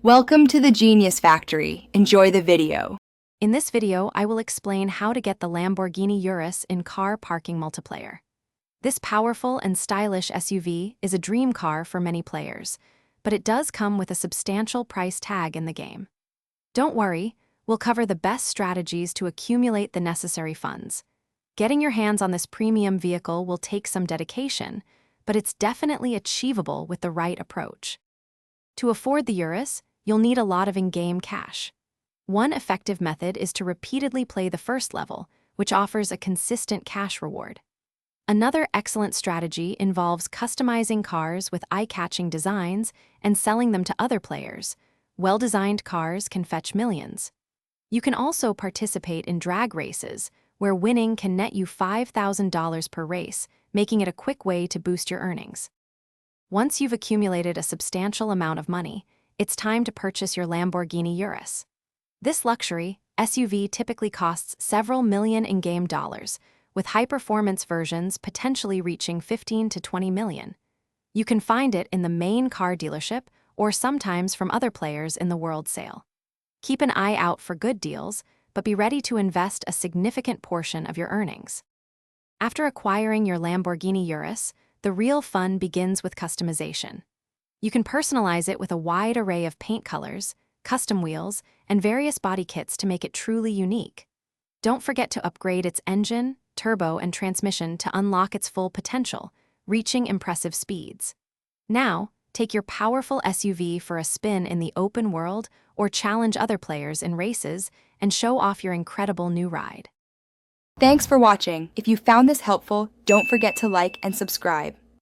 Welcome to the Genius Factory. Enjoy the video. In this video, I will explain how to get the Lamborghini Urus in car parking multiplayer. This powerful and stylish SUV is a dream car for many players, but it does come with a substantial price tag in the game. Don't worry, we'll cover the best strategies to accumulate the necessary funds. Getting your hands on this premium vehicle will take some dedication, but it's definitely achievable with the right approach. To afford the Urus, you'll need a lot of in-game cash. One effective method is to repeatedly play the first level, which offers a consistent cash reward. Another excellent strategy involves customizing cars with eye-catching designs and selling them to other players. Well-designed cars can fetch millions. You can also participate in drag races, where winning can net you $5,000 per race, making it a quick way to boost your earnings. Once you've accumulated a substantial amount of money, it's time to purchase your Lamborghini Urus. This luxury SUV typically costs several million in-game dollars, with high-performance versions potentially reaching 15 to 20 million. You can find it in the main car dealership or sometimes from other players in the world sale. Keep an eye out for good deals, but be ready to invest a significant portion of your earnings. After acquiring your Lamborghini Urus, the real fun begins with customization. You can personalize it with a wide array of paint colors, custom wheels, and various body kits to make it truly unique. Don't forget to upgrade its engine, turbo, and transmission to unlock its full potential, reaching impressive speeds. Now, take your powerful SUV for a spin in the open world or challenge other players in races and show off your incredible new ride. Thanks for watching. If you found this helpful, don't forget to like and subscribe.